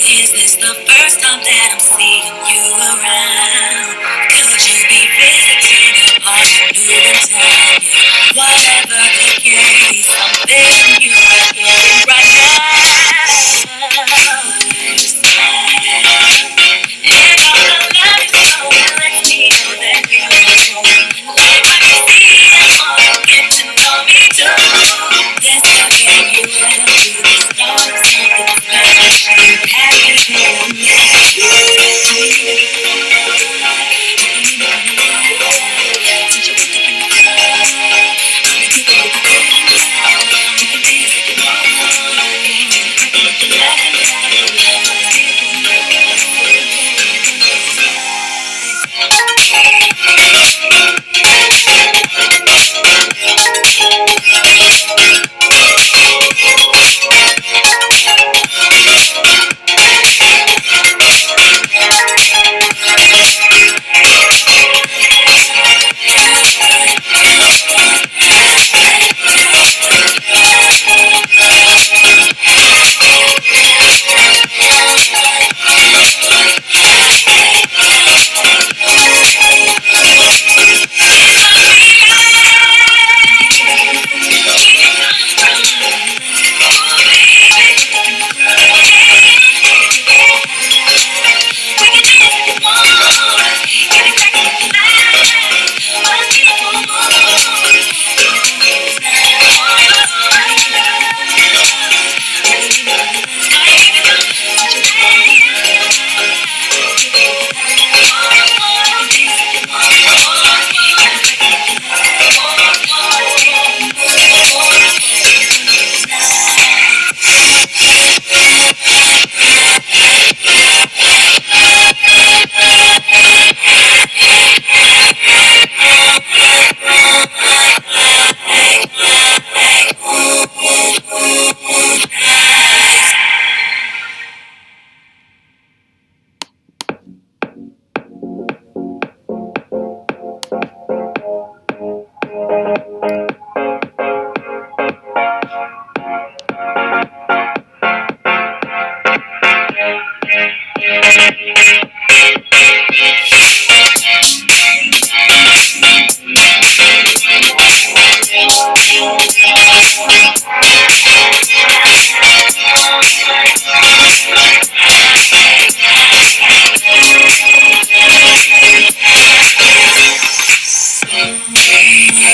Is this the first time that I'm seeing you around? Could you be visiting? Are you new in town? Whatever the case, I'm feeling you right here, right now. And all the love is flowing, let me know that you're home. If I can see it, wanna get to know me too. Yes, I can, you will do this. Know something special. Happy when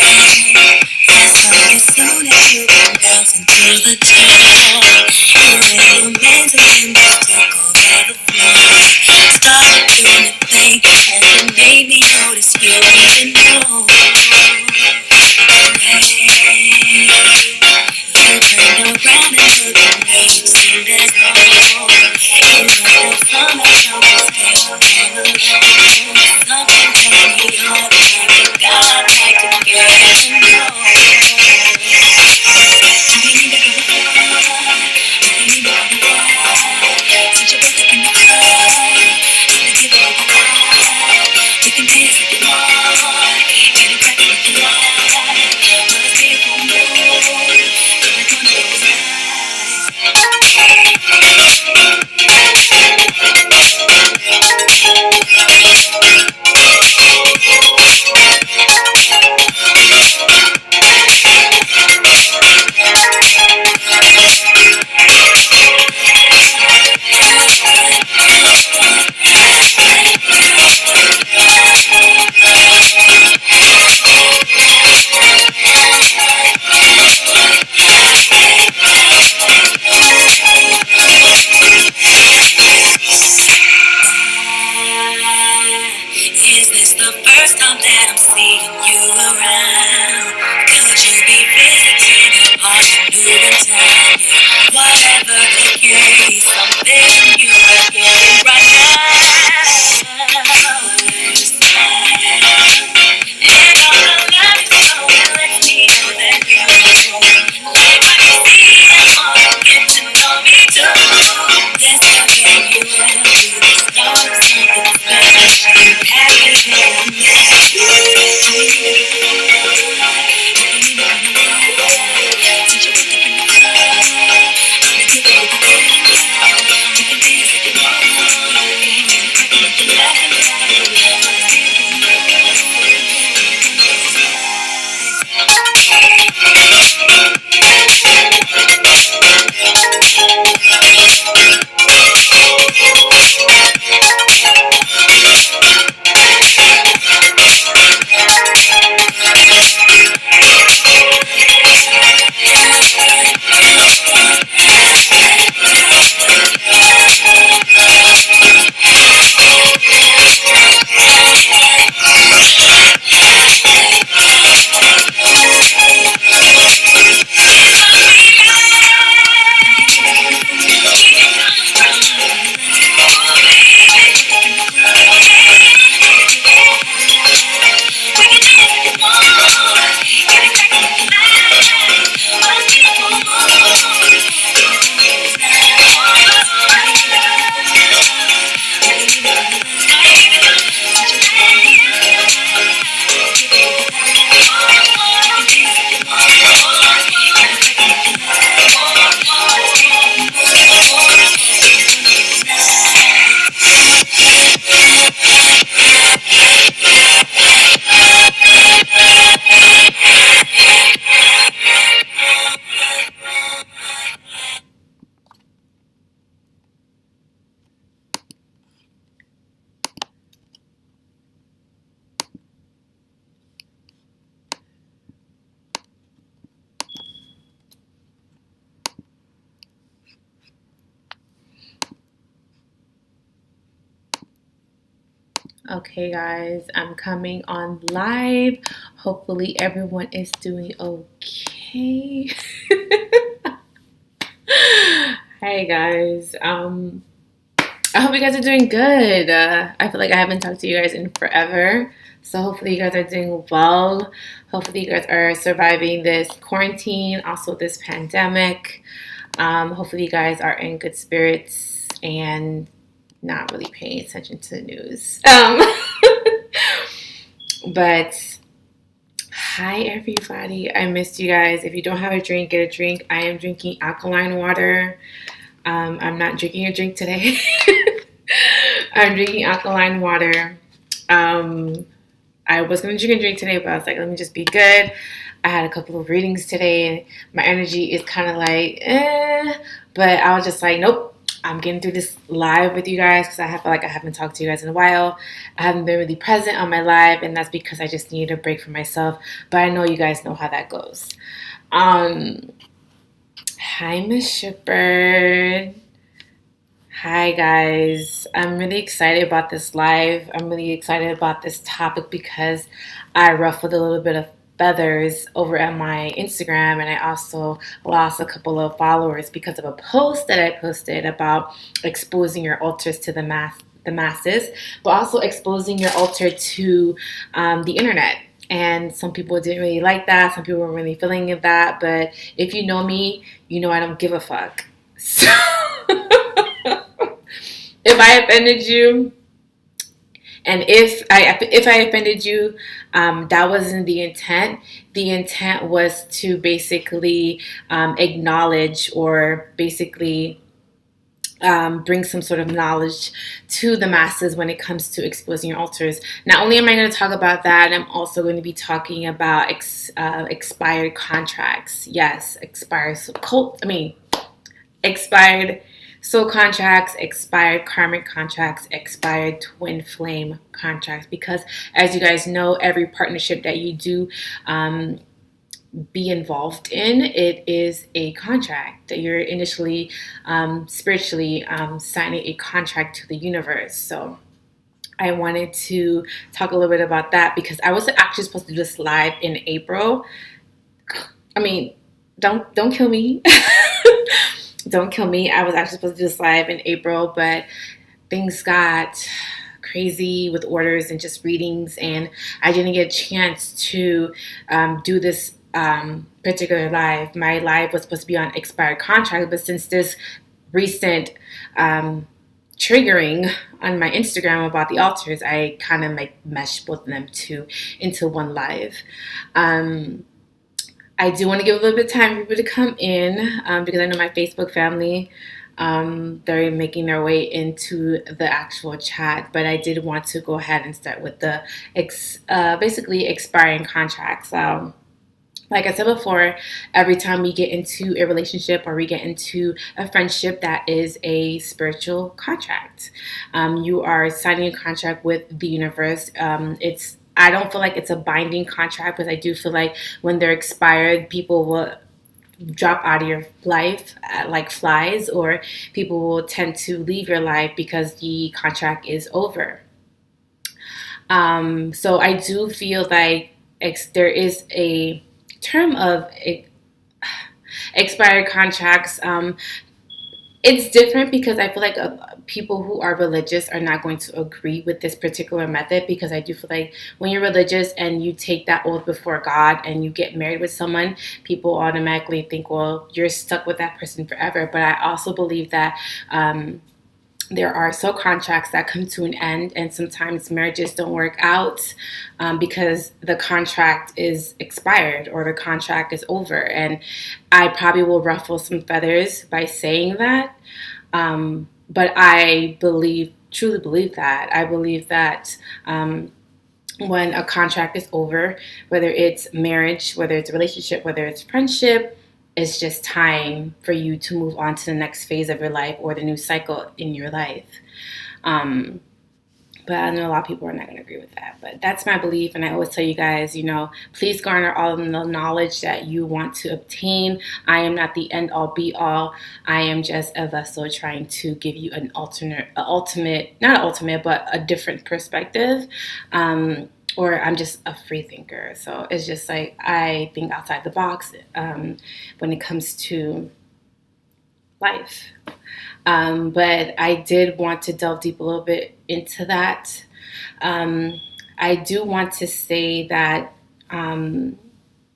I met as soon as you come bouncing through the door, you and your man's and you took over the floor. Started doing the thing and it made me notice you even know. Hey, you turned around. Okay, guys, I'm coming on live. Hopefully, everyone is doing okay. Hi, guys. I hope you guys are doing good. I feel like I haven't talked to you guys in forever. So, hopefully, you guys are doing well. Hopefully, you guys are surviving this quarantine, also this pandemic. Hopefully, you guys are in good spirits and not really paying attention to the news. But hi, everybody. I missed you guys. If you don't have a drink, get a drink. I am drinking alkaline water. I'm not drinking a drink today. I'm drinking alkaline water. I was going to drink a drink today, but I was like, let me just be good. I had a couple of readings today, and my energy is kind of like, but I was just like, nope. I'm getting through this live with you guys because I feel like I haven't talked to you guys in a while. I haven't been really present on my live, and that's because I just needed a break for myself. But I know you guys know how that goes. Hi, Miss Shipper. Hi, guys. I'm really excited about this live. I'm really excited about this topic because I ruffled a little bit of feathers over at my Instagram, and I also lost a couple of followers because of a post that I posted about exposing your altars to the masses, but also exposing your altar to the internet. And some people didn't really like that. Some people weren't really feeling that. But if you know me, you know I don't give a fuck. So if I offended you, and if I offended you, that wasn't the intent. The intent was to basically acknowledge or basically bring some sort of knowledge to the masses when it comes to exposing your altars. Not only am I going to talk about that, I'm also going to be talking about expired contracts. Yes, expired soul contracts, expired karmic contracts, expired twin flame contracts. Because as you guys know, every partnership that you do be involved in, it is a contract that you're initially spiritually signing a contract to the universe. So I wanted to talk a little bit about that because I was actually supposed to do this live in April. I mean, don't kill me. Don't kill me. I was actually supposed to do this live in April, but things got crazy with orders and just readings, and I didn't get a chance to do this particular live. My live was supposed to be on expired contract, but since this recent triggering on my Instagram about the altars, I kind of like meshed both of them into one live. I do want to give a little bit of time for people to come in because I know my Facebook family, they're making their way into the actual chat. But I did want to go ahead and start with the basically expiring contracts. Like I said before, every time we get into a relationship or we get into a friendship, that is a spiritual contract. You are signing a contract with the universe. I don't feel like it's a binding contract, but I do feel like when they're expired, people will drop out of your life like flies, or people will tend to leave your life because the contract is over. So I do feel like there is a term of expired contracts. It's different because I feel like people who are religious are not going to agree with this particular method, because I do feel like when you're religious and you take that oath before God and you get married with someone, people automatically think, well, you're stuck with that person forever. But I also believe that there are soul contracts that come to an end, and sometimes marriages don't work out because the contract is expired or the contract is over. And I probably will ruffle some feathers by saying that, but I truly believe that. I believe that when a contract is over, whether it's marriage, whether it's a relationship, whether it's friendship, it's just time for you to move on to the next phase of your life or the new cycle in your life. But I know a lot of people are not going to agree with that. But that's my belief. And I always tell you guys, please garner all of the knowledge that you want to obtain. I am not the end all be all. I am just a vessel trying to give you an but a different perspective. Or I'm just a free thinker. So it's just like I think outside the box when it comes to life. But I did want to delve deep a little bit into that. I do want to say that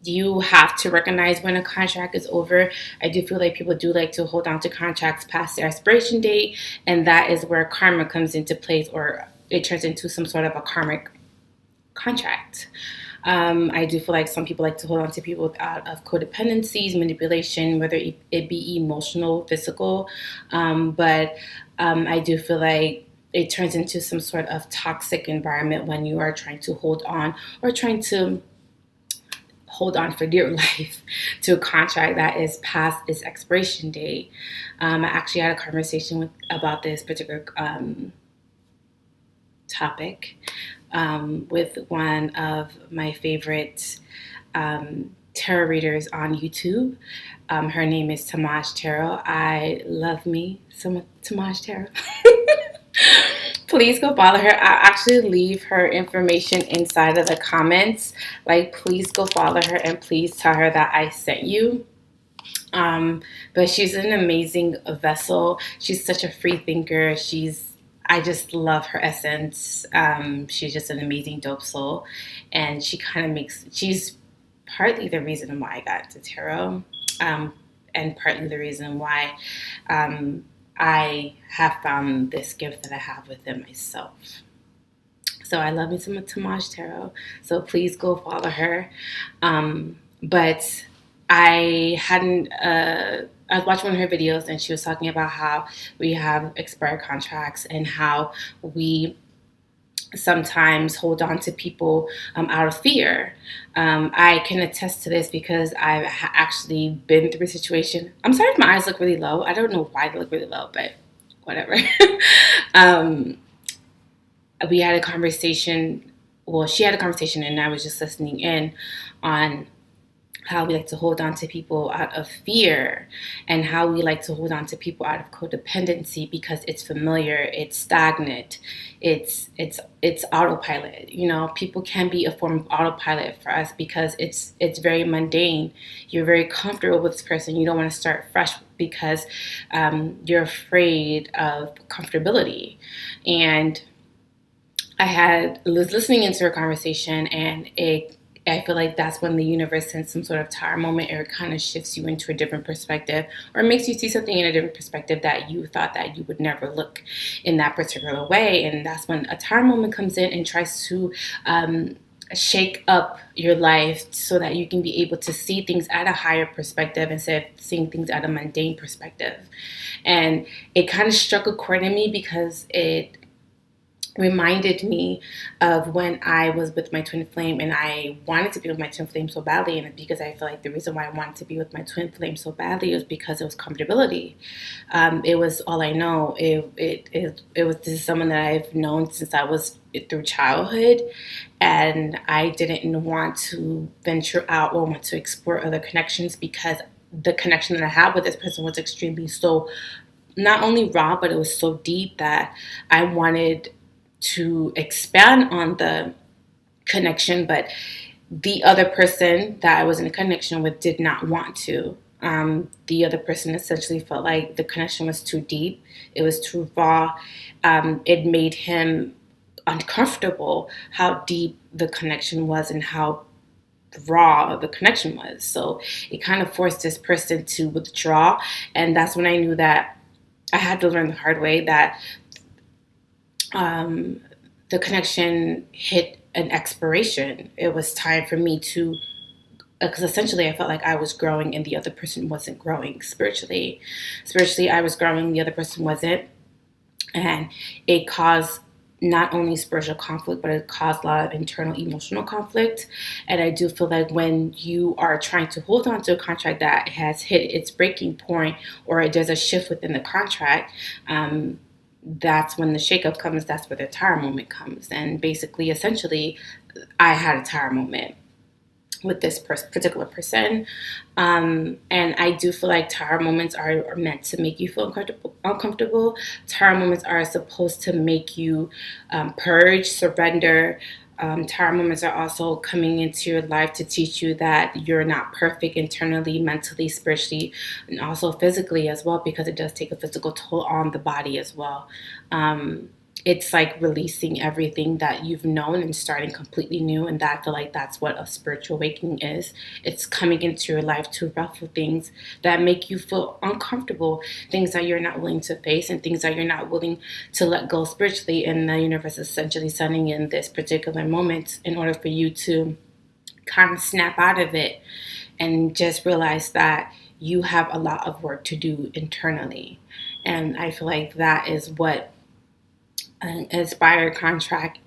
you have to recognize when a contract is over. I do feel like people do like to hold on to contracts past their expiration date, and that is where karma comes into place, or it turns into some sort of a karmic contract. I do feel like some people like to hold on to people out of codependencies, manipulation, whether it be emotional, physical. But I do feel like it turns into some sort of toxic environment when you are trying to hold on or trying to hold on for dear life to a contract that is past its expiration date. I actually had a conversation about this particular topic with one of my favorite tarot readers on YouTube. Her name is Tamaj Tarot. I love me some Tamaj Tarot. Please go follow her. I'll actually leave her information inside of the comments. Please go follow her and please tell her that I sent you. But she's an amazing vessel. She's such a free thinker. I just love her essence. She's just an amazing dope soul. And she's partly the reason why I got into tarot, and partly the reason why I have found this gift that I have within myself. So I love me some Tamaj Tarot. So please go follow her. But I was watching one of her videos and she was talking about how we have expired contracts and how we sometimes hold on to people out of fear. I can attest to this because I've actually been through a situation. I'm sorry if my eyes look really low. I don't know why they look really low, but whatever. We had a conversation. Well, she had a conversation and I was just listening in on how we like to hold on to people out of fear and how we like to hold on to people out of codependency because it's familiar, it's stagnant, it's autopilot. People can be a form of autopilot for us because it's very mundane. You're very comfortable with this person. You don't want to start fresh because you're afraid of comfortability. And I was listening into her conversation and I feel like that's when the universe sends some sort of tower moment, or it kind of shifts you into a different perspective, or makes you see something in a different perspective that you thought that you would never look in that particular way. And that's when a tower moment comes in and tries to shake up your life so that you can be able to see things at a higher perspective instead of seeing things at a mundane perspective. And it kind of struck a chord in me because it reminded me of when I was with my twin flame, and I wanted to be with my twin flame so badly. And because I feel like the reason why I wanted to be with my twin flame so badly was because it was comfortability. It was all I know. This is someone that I've known since I was through childhood, and I didn't want to venture out or want to explore other connections because the connection that I had with this person was extremely so not only raw, but it was so deep that I wanted to expand on the connection, but the other person that I was in a connection with did not want to. The other person essentially felt like the connection was too deep. It was too raw. It made him uncomfortable how deep the connection was and how raw the connection was. So it kind of forced this person to withdraw. And that's when I knew that I had to learn the hard way that the connection hit an expiration. It was time for me to, because essentially I felt like I was growing and the other person wasn't growing spiritually. Spiritually, I was growing, the other person wasn't. And it caused not only spiritual conflict, but it caused a lot of internal emotional conflict. And I do feel like when you are trying to hold on to a contract that has hit its breaking point, or there's a shift within the contract, that's when the shakeup comes. That's where the tower moment comes. And basically, essentially, I had a tower moment with this particular person. And I do feel like tower moments are meant to make you feel uncomfortable. Tower moments are supposed to make you purge, surrender. Tower moments are also coming into your life to teach you that you're not perfect internally, mentally, spiritually, and also physically as well, because it does take a physical toll on the body as well. It's like releasing everything that you've known and starting completely new. And that, I feel like that's what a spiritual awakening is. It's coming into your life to ruffle things that make you feel uncomfortable, things that you're not willing to face, and things that you're not willing to let go spiritually. And the universe is essentially sending in this particular moment in order for you to kind of snap out of it and just realize that you have a lot of work to do internally. And I feel like that is what an inspired contract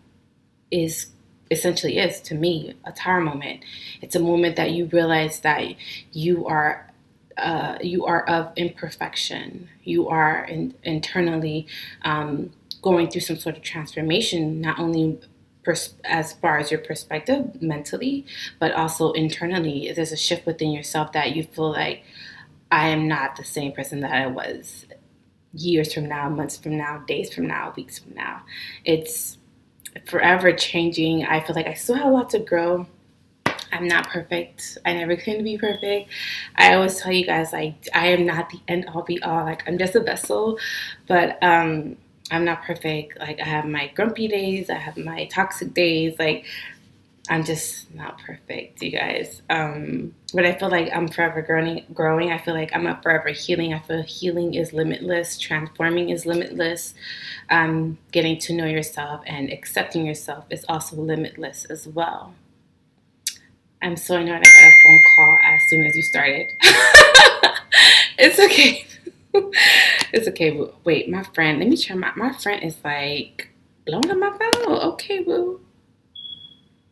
is essentially is to me. A tower moment. It's a moment that you realize that you are you are of imperfection. You are internally going through some sort of transformation, not only as far as your perspective mentally, but also internally. There's a shift within yourself that you feel like, I am not the same person that I was years from now, months from now, days from now, weeks from now. It's forever changing. I feel like I still have a lot to grow. I'm not perfect. I never claim to be perfect. I always tell you guys, like, I am not the end all be all. Like, I'm just a vessel, but I'm not perfect. Like, I have my grumpy days. I have my toxic days. Like, I'm just not perfect, you guys. But I feel like I'm forever growing. I feel like I'm a forever healing. I feel healing is limitless. Transforming is limitless. Getting to know yourself and accepting yourself is also limitless as well. I'm so annoyed I got a phone call as soon as you started. It's okay. It's okay, boo. Wait, my friend, let me try my friend is like blowing up my phone. Okay, boo.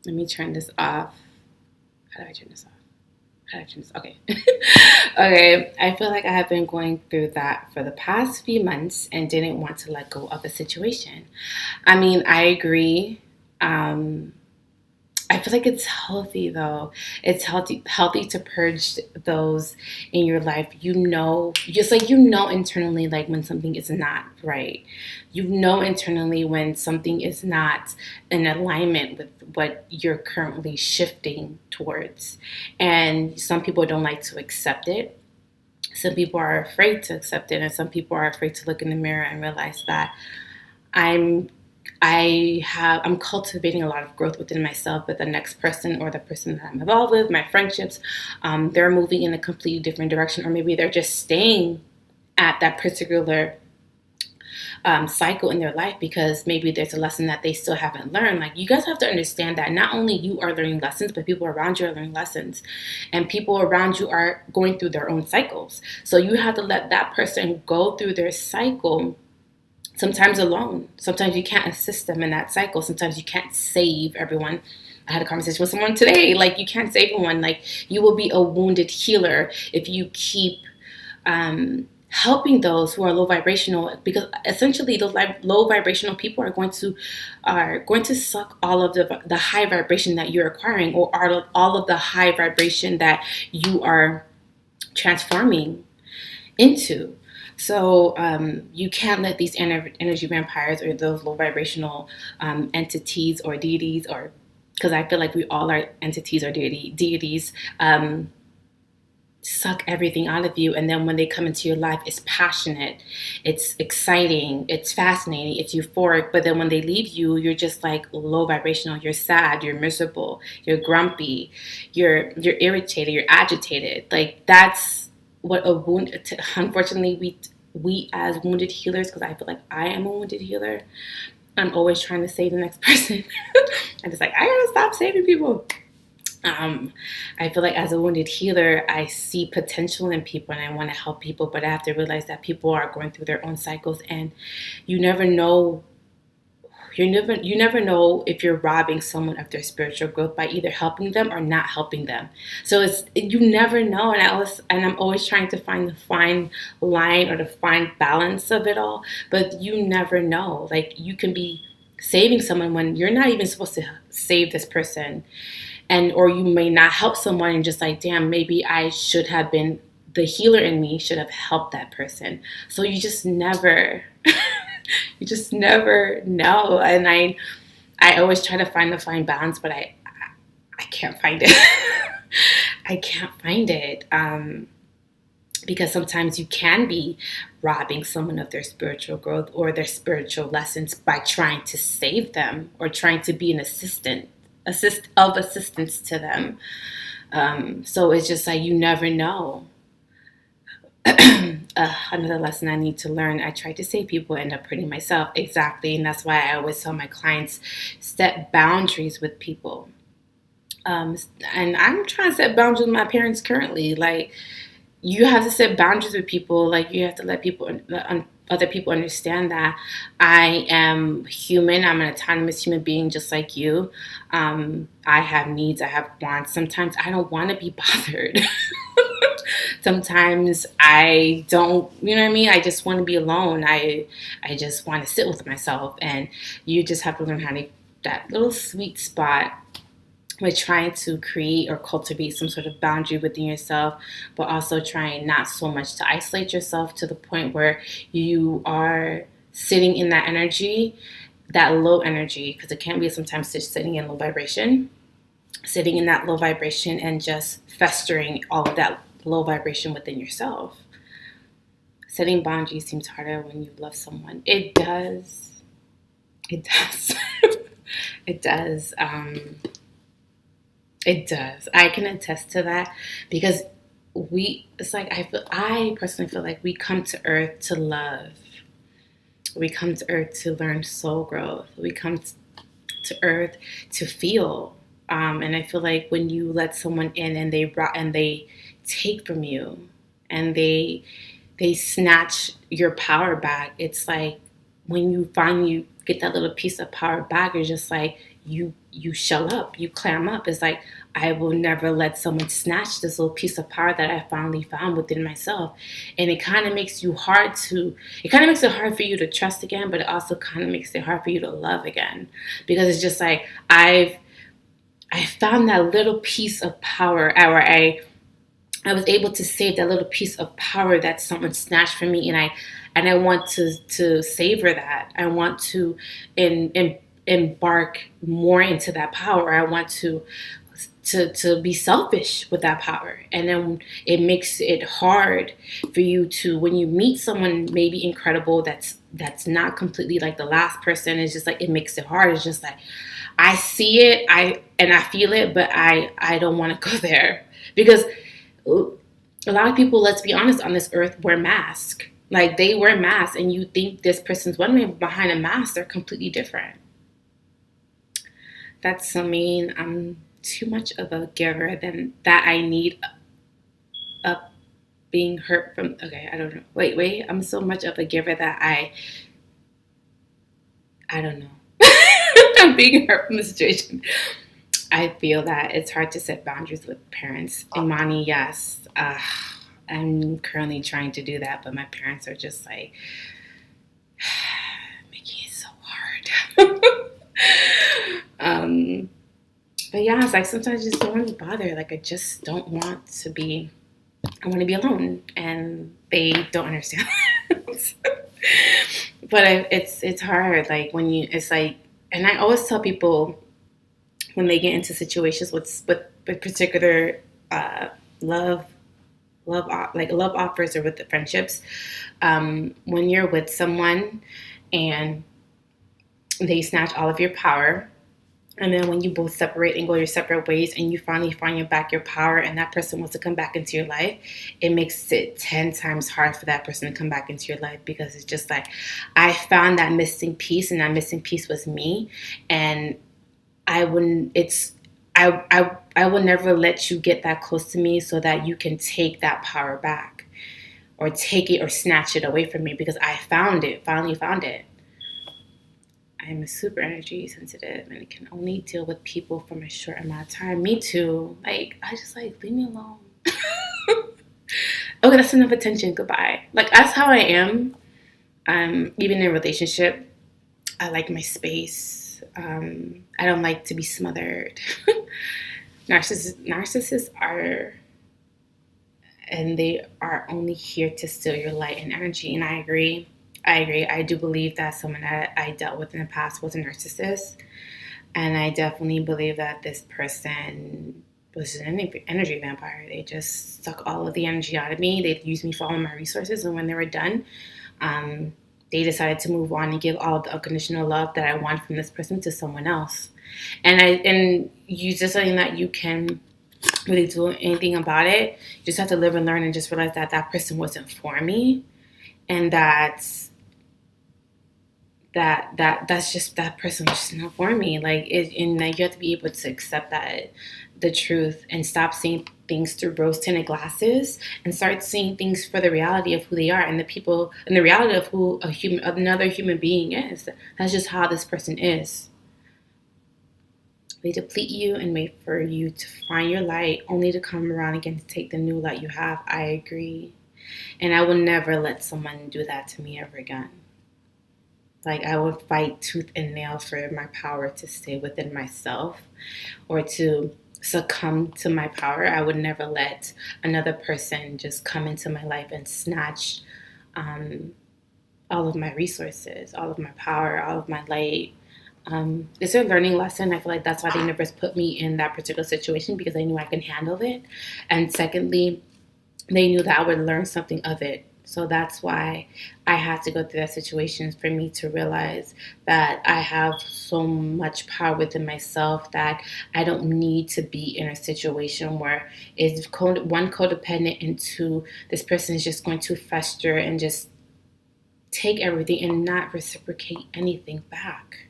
Let me turn this off. How do I turn this off? How do I turn this? Okay. Okay. I feel like I have been going through that for the past few months and didn't want to let go of a situation. I mean, I agree. I feel like it's healthy though. It's healthy to purge those in your life. You know, just like you know internally, like when something is not right. You know internally when something is not in alignment with what you're currently shifting towards. And some people don't like to accept it. Some people are afraid to accept it, and some people are afraid to look in the mirror and realize that I'm I'm cultivating a lot of growth within myself, but the next person or the person that I'm involved with, my friendships, they're moving in a completely different direction, or maybe they're just staying at that particular cycle in their life because maybe there's a lesson that they still haven't learned. Like, you guys have to understand that not only you are learning lessons, but people around you are learning lessons, and people around you are going through their own cycles. So you have to let that person go through their cycle. Sometimes alone. Sometimes you can't assist them in that cycle. Sometimes you can't save everyone. I had a conversation with someone today. Like, you can't save everyone. Like, you will be a wounded healer if you keep helping those who are low vibrational, because essentially those low vibrational people are going to suck all of the high vibration that you're acquiring, or all of the high vibration that you are transforming into. So you can't let these energy vampires or those low vibrational entities or deities, or because I feel like we all are entities or deities, suck everything out of you. And then when they come into your life, it's passionate, it's exciting, it's fascinating, it's euphoric. But then when they leave you, you're just like low vibrational. You're sad, you're miserable, you're grumpy, you're irritated, you're agitated. Like, that's what a wound. Unfortunately, we as wounded healers, because I feel like I am a wounded healer, I'm always trying to save the next person. I'm just like, I gotta stop saving people. I feel like as a wounded healer, I see potential in people and I want to help people, but I have to realize that people are going through their own cycles, and you never know you never know if you're robbing someone of their spiritual growth by either helping them or not helping them. So you never know, and I'm always trying to find the fine line or the fine balance of it all. But you never know. Like, you can be saving someone when you're not even supposed to save this person, and or you may not help someone and just like, damn, maybe I should have been, the healer in me should have helped that person. So you just never you just never know. And I always try to find the fine balance, but I can't find it. I can't find it. Because sometimes you can be robbing someone of their spiritual growth or their spiritual lessons by trying to save them or trying to be an assistance to them. So it's just like, you never know. Another lesson I need to learn: I try to save people, end up hurting myself. Exactly. And that's why I always tell my clients, set boundaries with people. And I'm trying to set boundaries with my parents currently. Like, you have to set boundaries with people. Like, you have to let other people understand that I am human. I'm an autonomous human being just like you. I have needs. I have wants. Sometimes I don't want to be bothered. Sometimes I don't, you know what I mean? I just want to be alone. I just want to sit with myself. And you just have to learn how to, that little sweet spot with trying to create or cultivate some sort of boundary within yourself, but also trying not so much to isolate yourself to the point where you are sitting in that energy, that low energy, because it can be sometimes just sitting in low vibration, sitting in that low vibration and just festering all of that low vibration within yourself. Setting boundaries seems harder when you love someone. It does. It does. It does. It does. I can attest to that because I personally feel like we come to earth to love. We come to earth to learn soul growth. We come to earth to feel. And I feel like when you let someone in and they take from you and they snatch your power back, it's like when you finally get that little piece of power back, it's just like you shell up, you clam up. It's like, I will never let someone snatch this little piece of power that I finally found within myself. And it kind of makes it hard for you to trust again, but it also kind of makes it hard for you to love again, because it's just like, I found that little piece of power, or I was able to save that little piece of power that someone snatched from me, and I want to savor that. I want to embark more into that power. I want to be selfish with that power. And then it makes it hard for you to, when you meet someone maybe incredible that's not completely like the last person, it's just like, it makes it hard. It's just like, I see it, I feel it, but I don't want to go there, because a lot of people, let's be honest, on this earth wear masks. Like, they wear masks, and you think this person's one way, but behind a mask they're completely different. That's so mean. I'm too much of a giver than that I need up being hurt from. Okay, I don't know. Wait. I'm so much of a giver that I don't know. I'm being hurt from the situation. I feel that it's hard to set boundaries with parents. Imani, yes. I'm currently trying to do that, but my parents are just like making it so hard. But yeah, it's like, sometimes I just don't want to be bothered. Like, I just don't want to be, I want to be alone, and they don't understand. But it's hard. Like, it's like, and I always tell people when they get into situations with particular love offers or with the friendships, when you're with someone and they snatch all of your power, and then when you both separate and go your separate ways, and you finally find your power, and that person wants to come back into your life, it makes it 10 times hard for that person to come back into your life, because it's just like, I found that missing piece, and that missing piece was me, and I will never let you get that close to me so that you can take that power back, or take it or snatch it away from me, because I finally found it. I'm a super energy sensitive and can only deal with people from a short amount of time. Me too. Like, I just like, leave me alone. Okay, that's enough attention. Goodbye. Like, that's how I am. Even in a relationship, I like my space. I don't like to be smothered. Narcissists are, and they are only here to steal your light and energy. And I agree. I do believe that someone that I dealt with in the past was a narcissist. And I definitely believe that this person was an energy vampire. They just suck all of the energy out of me. They used me for all of my resources. And when they were done, they decided to move on and give all of the unconditional love that I want from this person to someone else. And you just something that you can really do anything about it. You just have to live and learn and just realize that that person wasn't for me. And that's just that person was just not for me. Like and you have to be able to accept that the truth and stop seeing things through rose-tinted glasses and start seeing things for the reality of who they are and the people and the reality of who another human being is. That's just how this person is. They deplete you and wait for you to find your light, only to come around again to take the new light you have. I agree, and I will never let someone do that to me ever again. Like, I would fight tooth and nail for my power to stay within myself or to succumb to my power. I would never let another person just come into my life and snatch all of my resources, all of my power, all of my light. It's a learning lesson. I feel like that's why the universe put me in that particular situation, because they knew I can handle it. And secondly, they knew that I would learn something of it. So that's why I had to go through that situation, for me to realize that I have so much power within myself that I don't need to be in a situation where it's one codependent and two, this person is just going to fester and just take everything and not reciprocate anything back.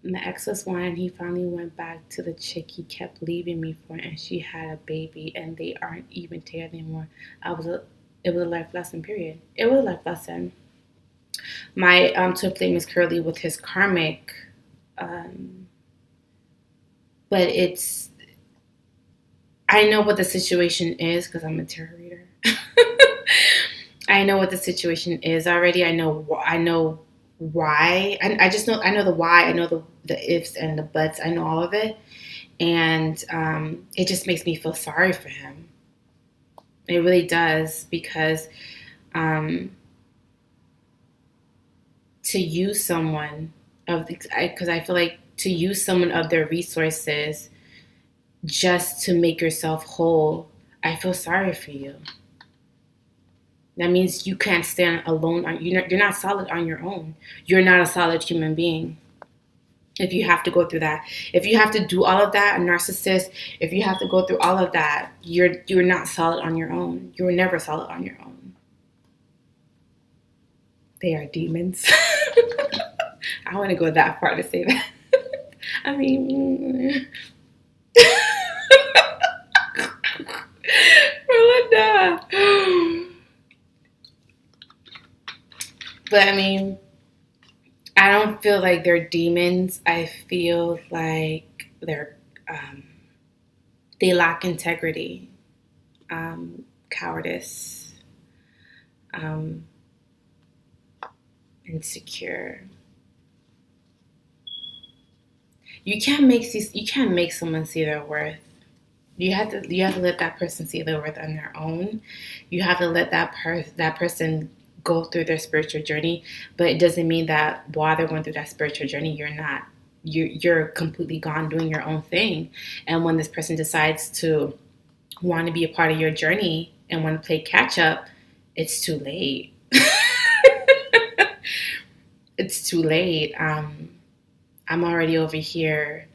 And the ex was one, and he finally went back to the chick he kept leaving me for, and she had a baby, and they aren't even together anymore. It was a life lesson, period. It was a life lesson. My twin flame is currently with his karmic, but I know what the situation is because I'm a tarot reader. I know what the situation is already. I know why. I know the why. I know the ifs and the buts. I know all of it. And it just makes me feel sorry for him. It really does, because to use someone because I feel like to use someone of their resources just to make yourself whole, I feel sorry for you. That means you can't stand alone. You're not solid on your own. You're not a solid human being. If you have to go through that, if you have to do all of that, a narcissist, if you have to go through all of that, you're not solid on your own. You were never solid on your own. They are demons. I want to go that far to say that. I mean, Melinda. But I mean, I don't feel like they're demons. I feel like they lack integrity, cowardice, insecure. You can't make someone see their worth. You have to let that person see their worth on their own. You have to let that person go through their spiritual journey, but it doesn't mean that while they're going through that spiritual journey, you're completely gone doing your own thing. And when this person decides to want to be a part of your journey and want to play catch up, it's too late. It's too late. I'm already over here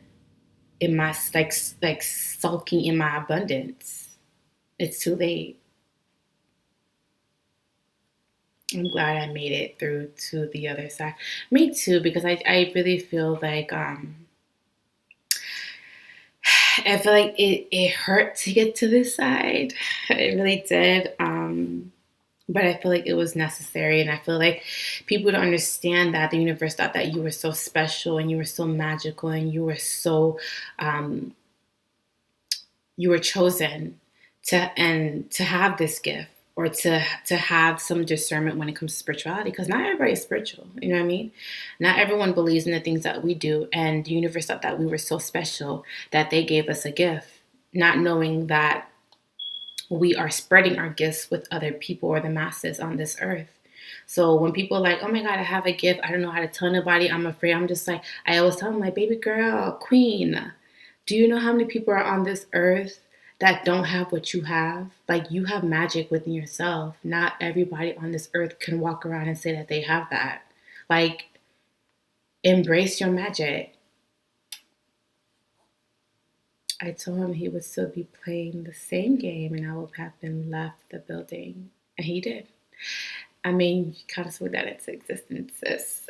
in my like sulking in my abundance. It's too late. I'm glad I made it through to the other side. Me too, because I really feel like I feel like it hurt to get to this side. It really did. But I feel like it was necessary, and I feel like people don't understand that the universe thought that you were so special and you were so magical and you were so um, you were chosen to have this gift or to have some discernment when it comes to spirituality, because not everybody is spiritual, you know what I mean? Not everyone believes in the things that we do, and the universe thought that we were so special that they gave us a gift, not knowing that we are spreading our gifts with other people or the masses on this earth. So when people are like, oh my God, I have a gift, I don't know how to tell nobody, I'm afraid, I'm just like, I always tell them, like, baby girl, queen, do you know how many people are on this earth that don't have what you have? Like, you have magic within yourself. Not everybody on this earth can walk around and say that they have that. Like, embrace your magic. I told him he would still be playing the same game and I would have been left the building. And he did. I mean, you kind of spoke that into existence, sis.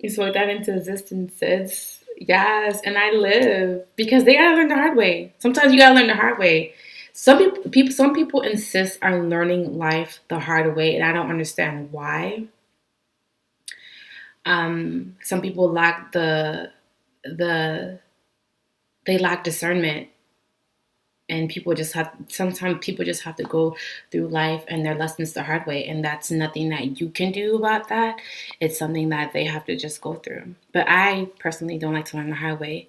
You spoke that into existence, sis. Yes, and I live because they gotta learn the hard way. Sometimes you gotta learn the hard way. Some people insist on learning life the hard way, and I don't understand why. Some people lack the they lack discernment, and sometimes people just have to go through life and their lessons the hard way, and that's nothing that you can do about that. It's something that they have to just go through. But I personally don't like to learn the hard way.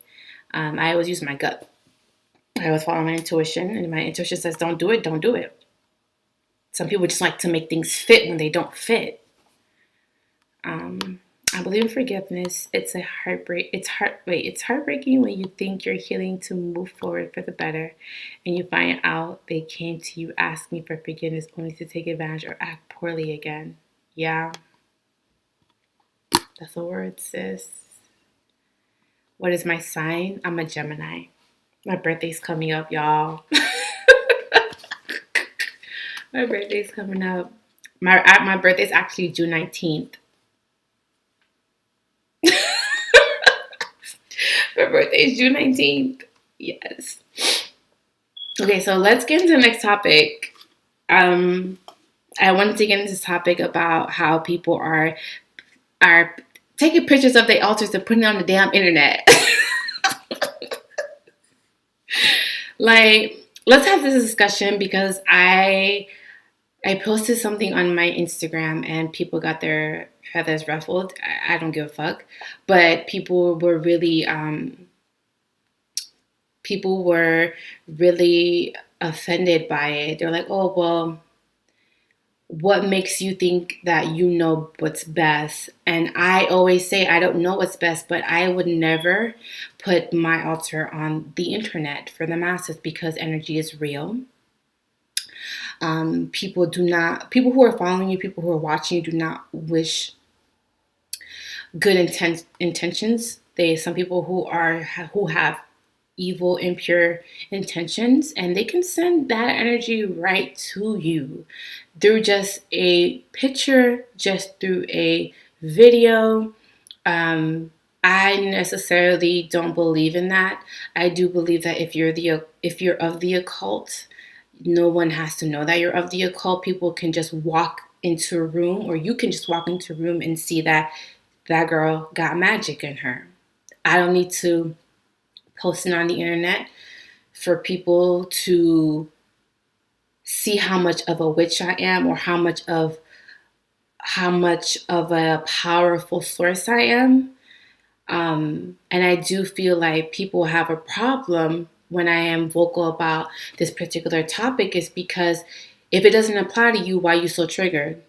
I always use my gut. I always follow my intuition, and my intuition says don't do it, don't do it. Some people just like to make things fit when they don't fit. I believe in forgiveness. It's a heartbreak. It's heartbreaking when you think you're healing to move forward for the better, and you find out they came to you asking for forgiveness only to take advantage or act poorly again. Yeah, that's a word, sis. What is my sign? I'm a Gemini. My birthday's coming up, y'all. My birthday's coming up. My birthday's actually June 19th. My birthday is June 19th. Yes. Okay, so let's get into the next topic. I wanted to get into this topic about how people are taking pictures of their altars and putting it on the damn internet. Like, let's have this discussion because I posted something on my Instagram and people got their feathers ruffled. I don't give a fuck. But people were really offended by it. They're like, oh, well, what makes you think that you know what's best? And I always say I don't know what's best, but I would never put my altar on the internet for the masses because energy is real. People who are following you, people who are watching you do not wish good intentions. Some people who have evil, impure intentions, and they can send that energy right to you through just a picture, just through a video. I necessarily don't believe in that. I do believe that if you're of the occult, no one has to know that you're of the occult. People can just walk into a room, or you can just walk into a room and see that that girl got magic in her. I don't need to post it on the internet for people to see how much of a witch I am or how much of a powerful source I am. And I do feel like people have a problem when I am vocal about this particular topic is because if it doesn't apply to you, why are you so triggered?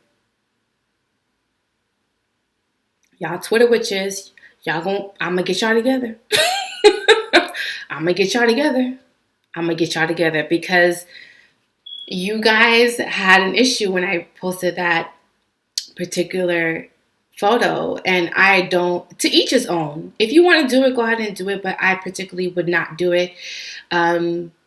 Y'all Twitter witches, I'm gonna get y'all together. I'm gonna get y'all together because you guys had an issue when I posted that particular photo, and I don't, to each his own. If you want to do it, go ahead and do it, but I particularly would not do it.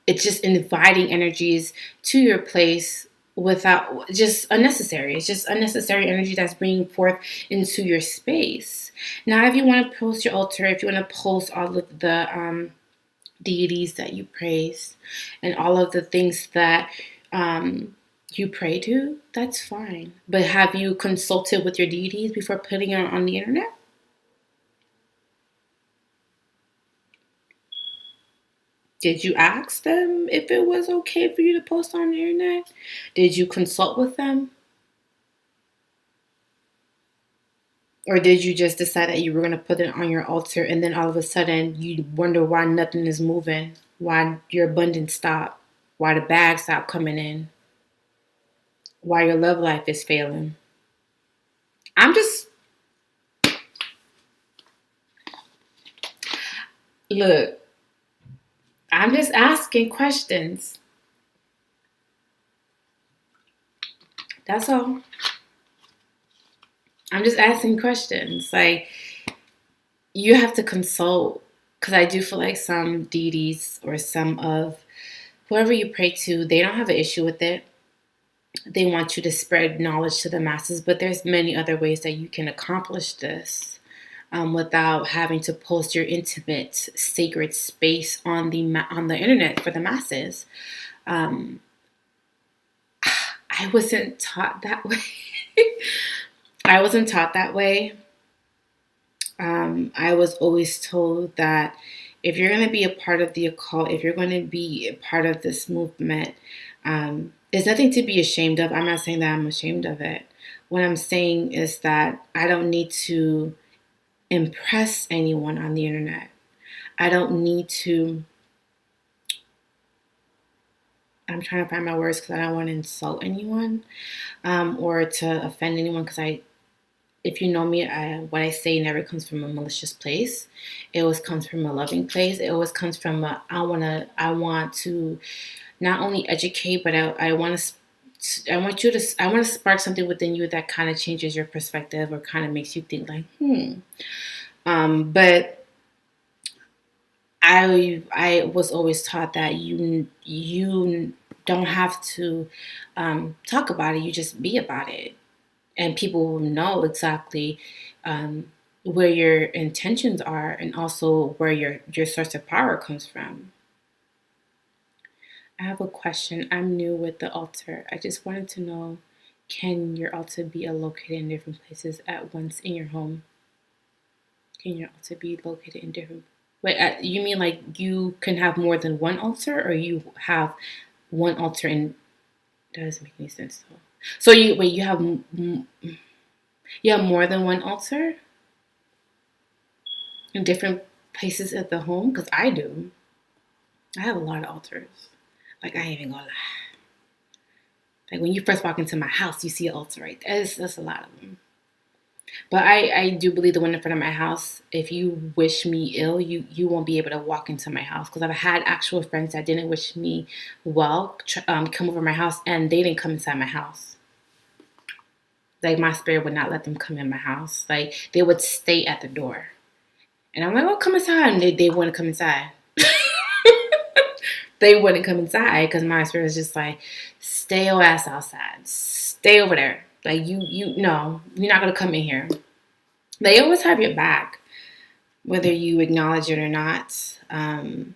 It's just inviting energies to your place without, just unnecessary. It's just unnecessary energy that's bringing forth into your space. Now, if you want to post your altar, if you want to post all of deities that you praise and all of the things that you pray to, that's fine. But have you consulted with your deities before putting it on the internet? Did you ask them if it was okay for you to post on the internet? Did you consult with them? Or did you just decide that you were going to put it on your altar and then all of a sudden you wonder why nothing is moving, why your abundance stopped, why the bags stopped coming in, why your love life is failing? I'm just, look, I'm just asking questions. That's all. I'm just asking questions. Like, you have to consult, because I do feel like some deities or some of whoever you pray to, they don't have an issue with it. They want you to spread knowledge to the masses, but there's many other ways that you can accomplish this without having to post your intimate, sacred space on the internet for the masses. Um, I wasn't taught that way. I wasn't taught that way. I was always told that if you're going to be a part of the occult, if you're going to be a part of this movement, there's nothing to be ashamed of. I'm not saying that I'm ashamed of it. What I'm saying is that I don't need to impress anyone on the internet. I don't need to. I'm trying to find my words because I don't want to insult anyone or to offend anyone, because if you know me, what I say never comes from a malicious place. It always comes from a loving place. It always comes from I want to not only educate, but I want to spark something within you that kind of changes your perspective or kind of makes you think like, But I was always taught that you don't have to talk about it. You just be about it. And people will know exactly where your intentions are and also where your source of power comes from. I have a question. I'm new with the altar. I just wanted to know, can your altar be located in different places at once in your home? Can your altar be located in different... Wait, you mean like you can have more than one altar, or you have one altar and... That doesn't make any sense though. So you have more than one altar in different places at the home? Because I do. I have a lot of altars. Like, I ain't even gonna lie. Like, when you first walk into my house, you see an altar right there. That's a lot of them. But I do believe the one in front of my house, if you wish me ill, you won't be able to walk into my house. Because I've had actual friends that didn't wish me well come over my house, and they didn't come inside my house. Like, my spirit would not let them come in my house. Like, they would stay at the door. And I'm like, oh, come inside. And they wouldn't come inside. They wouldn't come inside because my spirit was just like, stay your ass outside. Stay over there. Like, no, you're not going to come in here. They always have your back, whether you acknowledge it or not. And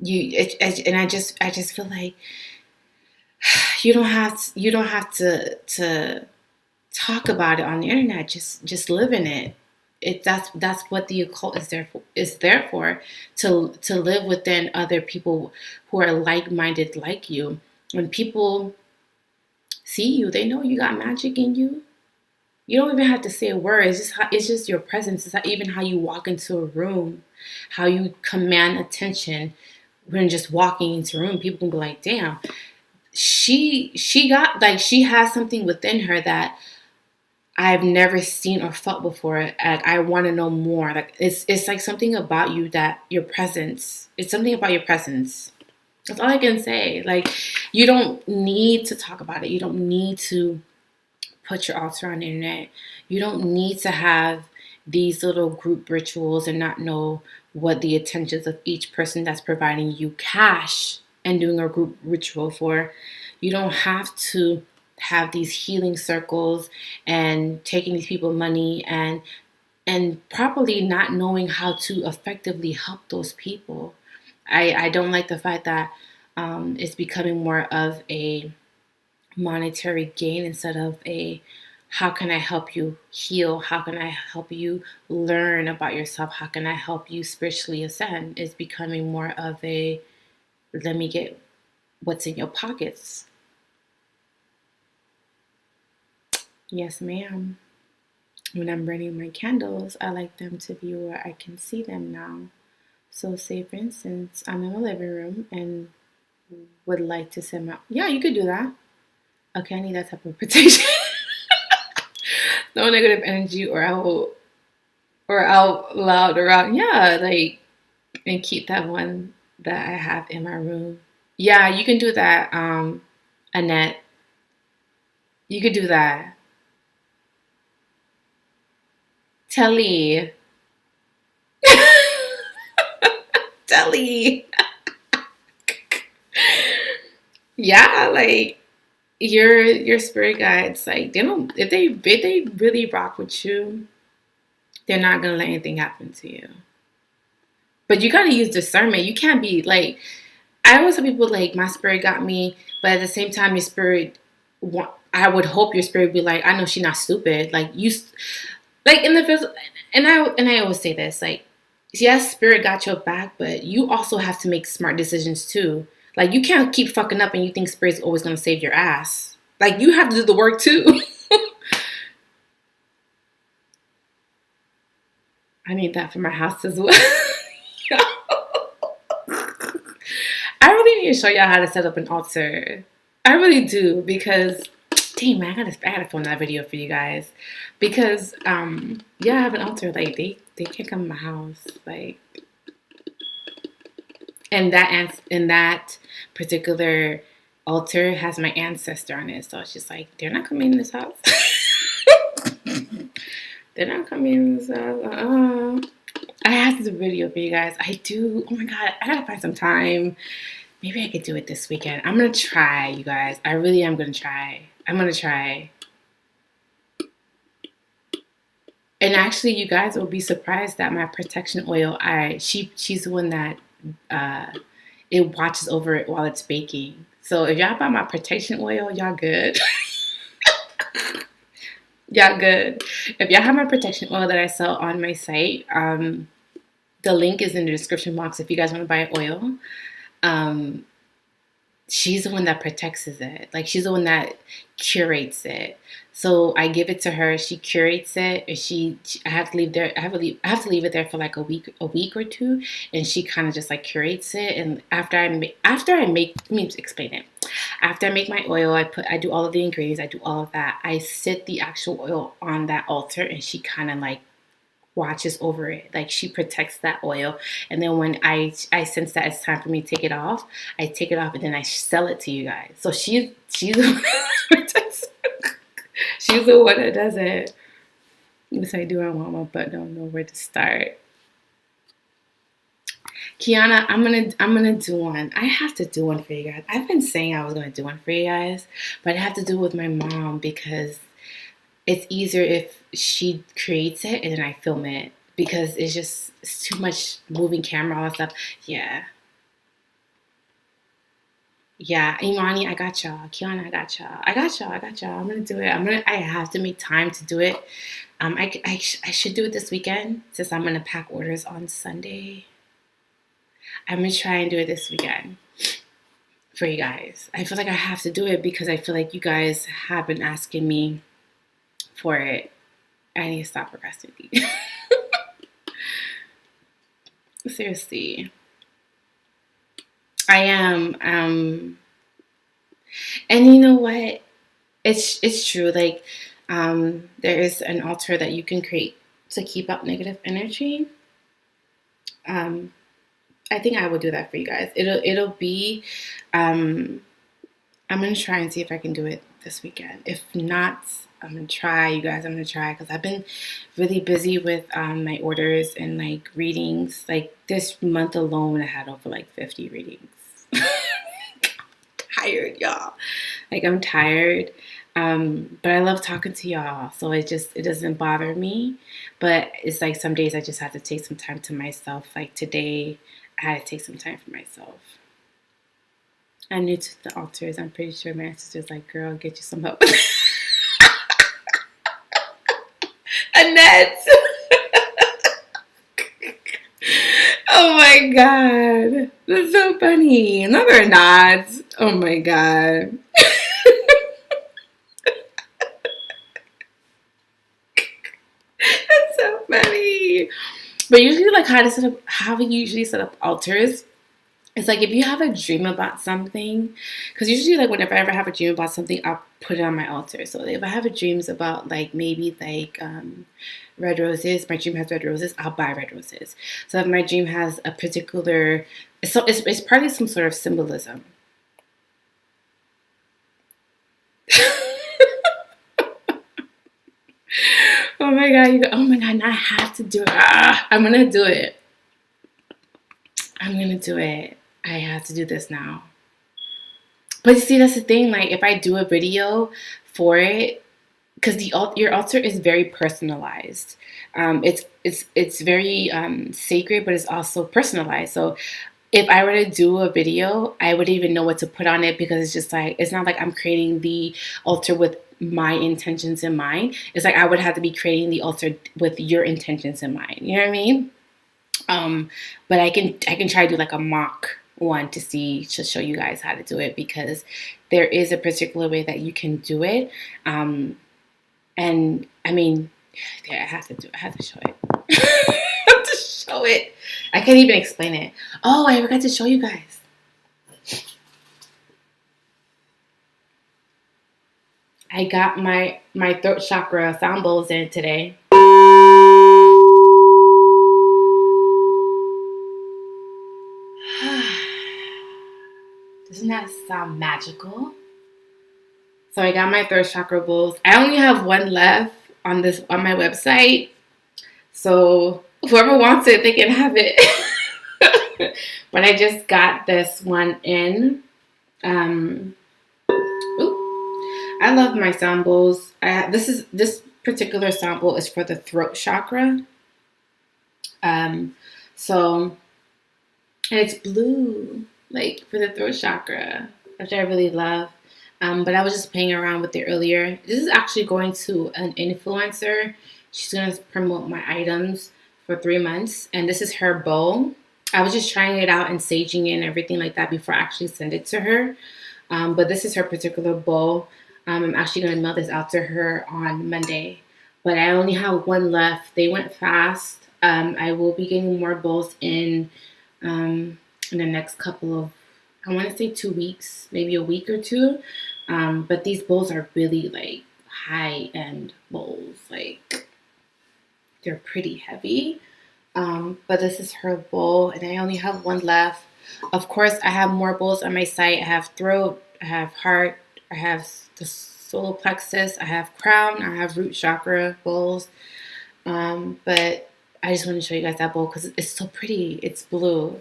I just feel like you don't have to talk about it on the internet. Just live in it. That's what the occult is there for, to live within other people who are like-minded like you. When people see you, they know you got magic in you. You don't even have to say a word. It's just your presence. It's not even how you walk into a room, how you command attention when just walking into a room. People can be like, damn, she has something within her that I've never seen or felt before. Like, I want to know more. Like, it's like something about you, that your presence. It's something about your presence. That's all I can say. Like, you don't need to talk about it. You don't need to put your altar on the internet. You don't need to have these little group rituals and not know what the intentions of each person that's providing you cash and doing a group ritual for. You don't have to have these healing circles and taking these people money and and properly not knowing how to effectively help those people. I don't like the fact that it's becoming more of a monetary gain instead of a how can I help you heal? How can I help you learn about yourself? How can I help you spiritually ascend? It's becoming more of a let me get what's in your pockets. Yes, ma'am. When I'm burning my candles, I like them to be where I can see them now. So, say for instance, I'm in my living room and would like to send my. Yeah, you could do that. Okay, I need that type of protection. No negative energy out loud around. Yeah, like and keep that one that I have in my room. Yeah, you can do that, Annette. You could do that. Telly. Telly. Yeah, like your spirit guides, like they don't if they really rock with you, they're not gonna let anything happen to you. But you gotta use discernment. You can't be like I always tell people like my spirit got me, but at the same time your spirit I would hope your spirit be like, I know she's not stupid. Like you like in the physical and I always say this, like yes, spirit got your back, but you also have to make smart decisions too. Like you can't keep fucking up and you think spirit's always gonna save your ass. Like you have to do the work too. I need that for my house as well. I really need to show y'all how to set up an altar. I really do because, damn man, I gotta film that video for you guys because yeah, I have an altar. Like they can't come in my house like, and that particular altar has my ancestor on it, so it's just like they're not coming in this house. They're not coming in this house. I have this video for you guys. I do. Oh my god, I gotta find some time. Maybe I could do it this weekend. I'm gonna try, you guys. I really am gonna try. I'm gonna try. And actually, you guys will be surprised that my protection oil, she's the one that it watches over it while it's baking. So if y'all buy my protection oil, y'all good. Y'all good. If y'all have my protection oil that I sell on my site, the link is in the description box if you guys want to buy oil. She's the one that protects it. Like she's the one that curates it. So I give it to her. She curates it, and I have to leave there. I have to leave it there for like a week or two, and she kind of just like curates it. And after I make, let me explain it. After I make my oil, I do all of the ingredients. I do all of that. I sit the actual oil on that altar, and she kind of like watches over it. Like she protects that oil. And then when I sense that it's time for me to take it off, I take it off and then I sell it to you guys. So she's the one that protects it. She's the one that does it. Yes, I do. I want one, but don't know where to start. Kiana, I'm gonna do one. I have to do one for you guys. I've been saying I was gonna do one for you guys, but I have to do it with my mom because it's easier if she creates it and then I film it because it's too much moving camera, all that stuff. Yeah. Yeah, Imani, I got y'all. Kiana, I got y'all. I'm gonna do it. I have to make time to do it. I should do it this weekend since I'm gonna pack orders on Sunday. I'm gonna try and do it this weekend for you guys. I feel like I have to do it because I feel like you guys have been asking me for it. I need to stop procrastinating. Seriously. I am. And you know what? It's true. Like, there is an altar that you can create to keep out negative energy. I think I will do that for you guys. It'll be. I'm gonna try and see if I can do it this weekend. If not, I'm gonna try, you guys. I'm gonna try because I've been really busy with my orders and like readings. Like this month alone, I had over like 50 readings. Tired, y'all. Like I'm tired. But I love talking to y'all, so it doesn't bother me. But it's like some days I just have to take some time to myself. Like today, I had to take some time for myself. I'm new to the altars. I'm pretty sure my sister's like, girl, get you some help. Annette. Oh my god. That's so funny. No, they're not. Oh my god. That's so funny. But usually, like how we usually set up altars. It's like if you have a dream about something, because usually like whenever I ever have a dream about something, I'll put it on my altar. So if I have a dreams about like maybe like red roses, my dream has red roses, I'll buy red roses. So if my dream has a particular, so it's partly some sort of symbolism. Oh my god, you go, oh my god, now I have to do it. I'm gonna do it. I'm gonna do it. I have to do this now. But you see, that's the thing. Like, if I do a video for it, because your altar is very personalized. It's very sacred, but it's also personalized. So if I were to do a video, I wouldn't even know what to put on it because it's just like it's not like I'm creating the altar with my intentions in mind. It's like I would have to be creating the altar with your intentions in mind. You know what I mean? But I can try to do like a mock one to show you guys how to do it because there is a particular way that you can do it. And I mean, yeah, I have to show it. I have to show it. I can't even explain it. Oh, I forgot to show you guys. I got my throat chakra sound bowls in today. Doesn't that sound magical? So I got my throat chakra bowls. I only have one left on my website. So whoever wants it, they can have it. But I just got this one in. I love my sound bowls. This particular sound bowl is for the throat chakra. So and it's blue, like for the throat chakra, which I really love. But I was just playing around with it earlier. This is actually going to an influencer. She's going to promote my items for 3 months. And this is her bowl. I was just trying it out and saging it and everything like that before I actually send it to her. But this is her particular bowl. I'm actually going to mail this out to her on Monday. But I only have one left. They went fast. I will be getting more bowls in the next couple of, I want to say 2 weeks, maybe a week or two. But these bowls are really like high-end bowls. Like they're pretty heavy. But this is her bowl, and I only have one left. Of course, I have more bowls on my site. I have throat, I have heart, I have the solar plexus, I have crown, I have root chakra bowls. But I just want to show you guys that bowl because it's so pretty. It's blue.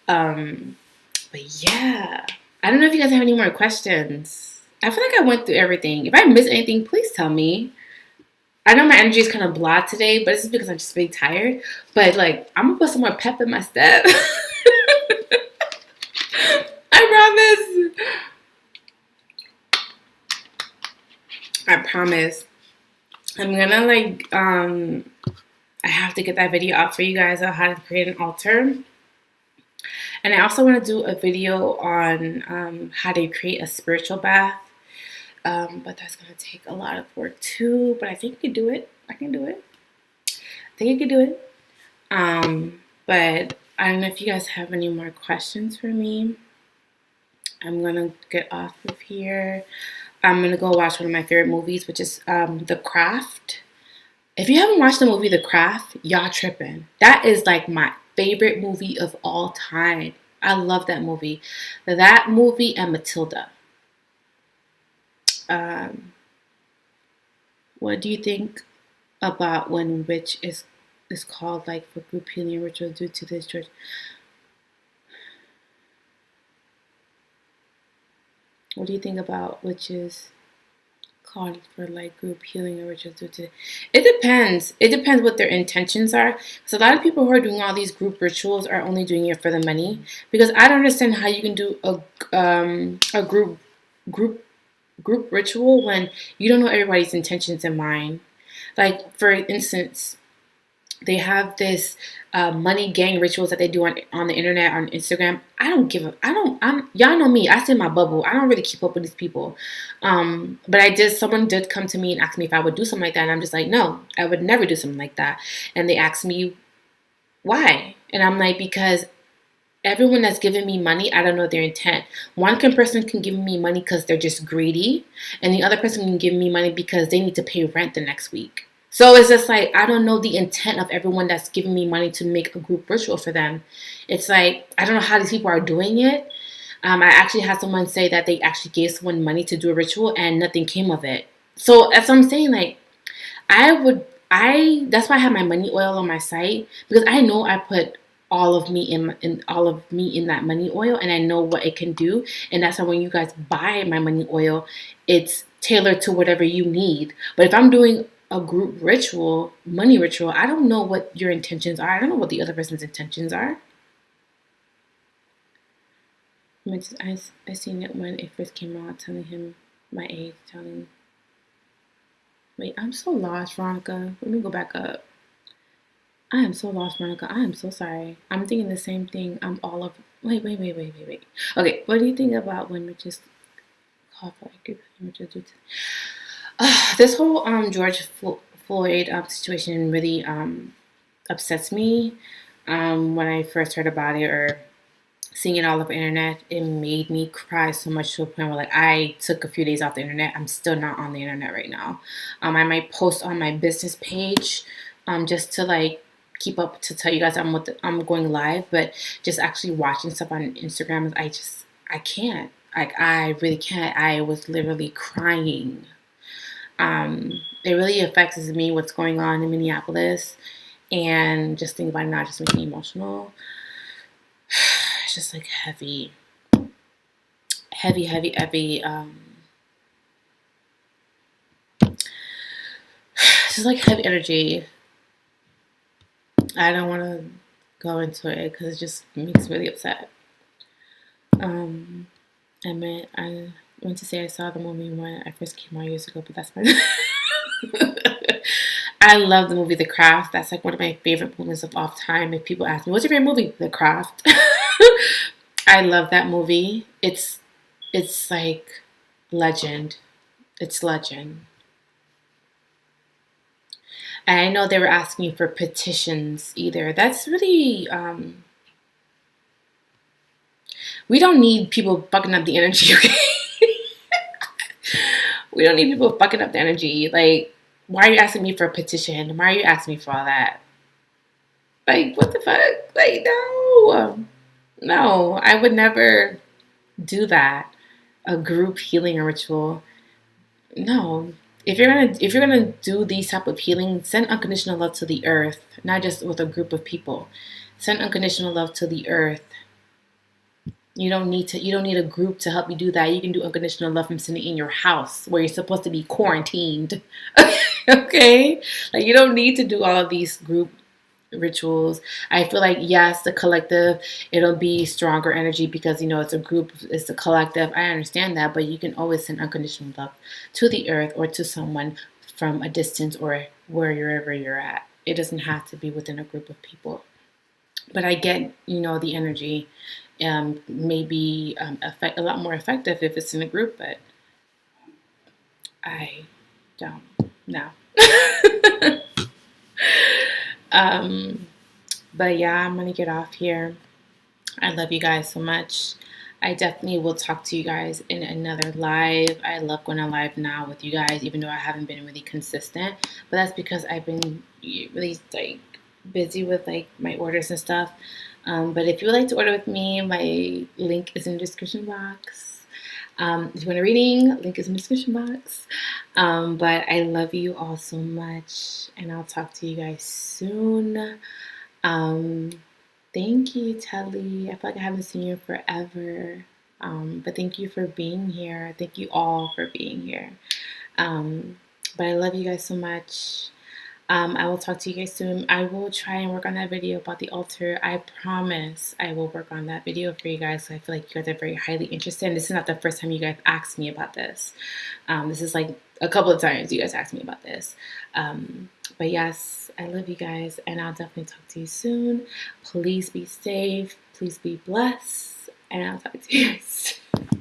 But yeah, I don't know if you guys have any more questions. I feel like I went through everything. If I missed anything, please tell me. I know my energy is kind of blah today, but this is because I'm just really tired. But like, I'm gonna put some more pep in my step. I promise. I'm gonna like, I have to get that video out for you guys on how to create an altar. And I also want to do a video on how to create a spiritual bath. But that's going to take a lot of work too. But I think you can do it. I can do it. I think you can do it. But I don't know if you guys have any more questions for me. I'm going to get off of here. I'm going to go watch one of my favorite movies, which is The Craft. If you haven't watched the movie The Craft, y'all tripping. That is like my favorite movie of all time. I love that movie. That movie and Matilda. What do you think about when witch is called like for group healing ritual due to this church? What do you think about witches called for like group healing or rituals due to it depends. It depends what their intentions are. Because a lot of people who are doing all these group rituals are only doing it for the money. Because I don't understand how you can do a group group ritual when you don't know everybody's intentions in mind. Like for instance, they have this money gang rituals that they do on the internet, on Instagram. I don't give a, I don't, I'm, y'all know me. I stay in my bubble. I don't really keep up with these people. But someone did come to me and ask me if I would do something like that. And I'm just like, no, I would never do something like that. And they asked me why. And I'm like, because everyone that's giving me money, I don't know their intent. Person can give me money because they're just greedy, and the other person can give me money because they need to pay rent the next week. So it's just like I don't know the intent of everyone that's giving me money to make a group ritual for them. It's like I don't know how these people are doing it. I actually had someone say that they actually gave someone money to do a ritual and nothing came of it. So that's what I'm saying. Like that's why I have my money oil on my site, because I know I put all of me in that money oil, and I know what it can do. And that's why when you guys buy my money oil, it's tailored to whatever you need. But if I'm doing a group ritual, money ritual, I don't know what your intentions are. I don't know what the other person's intentions are. I seen it when it first came out, telling him my age, wait, I'm so lost, Veronica. Let me go back up. I am so lost, Veronica. I am so sorry. I'm thinking the same thing. Wait. Okay, what do you think about when witches call for a group of witches due to... this whole George Floyd situation really upsets me. When I first heard about it or seeing it all over the internet, it made me cry so much to a point where like I took a few days off the internet. I'm still not on the internet right now. I might post on my business page just to like keep up to tell you guys I'm going live, but just actually watching stuff on Instagram, I can't. Like I really can't. I was literally crying. It really affects me what's going on in Minneapolis, and just think about it now just makes me emotional. It's just like heavy. Just like heavy energy. I don't want to go into it because it just makes me really upset. I went to say I saw the movie when I first came out years ago, but that's my... I love the movie The Craft. That's like one of my favorite movies of all time. If people ask me, what's your favorite movie? The Craft. I love that movie. It's like legend. It's legend. And I know they were asking for petitions either. That's really... we don't need people fucking up the energy, okay? We don't need people fucking up the energy. Like, why are you asking me for a petition? Why are you asking me for all that? Like, what the fuck? Like, no. No, I would never do that. A group healing or ritual. No. If you're gonna do these type of healing, send unconditional love to the earth, not just with a group of people. Send unconditional love to the earth. You don't need a group to help you do that. You can do unconditional love from sitting in your house where you're supposed to be quarantined. Okay? Like you don't need to do all of these group rituals. I feel like yes, the collective, it'll be stronger energy because it's a group, it's a collective. I understand that, but you can always send unconditional love to the earth or to someone from a distance or wherever you're at. It doesn't have to be within a group of people. But I get, the energy maybe a lot more effective if it's in a group, but I don't know. But yeah, I'm gonna get off here. I love you guys so much. I definitely will talk to you guys in another live. I love going on live now with you guys, even though I haven't been really consistent. But that's because I've been really like busy with like my orders and stuff. But if you would like to order with me, my link is in the description box. If you want a reading, link is in the description box. But I love you all so much, and I'll talk to you guys soon. Thank you, Telly. I feel like I haven't seen you forever. But thank you for being here. Thank you all for being here. But I love you guys so much. I will talk to you guys soon. I will try and work on that video about the altar. I promise I will work on that video for you guys. So I feel like you guys are very highly interested. And this is not the first time you guys asked me about this. This is like a couple of times you guys asked me about this. But yes, I love you guys, and I'll definitely talk to you soon. Please be safe. Please be blessed. And I'll talk to you guys soon.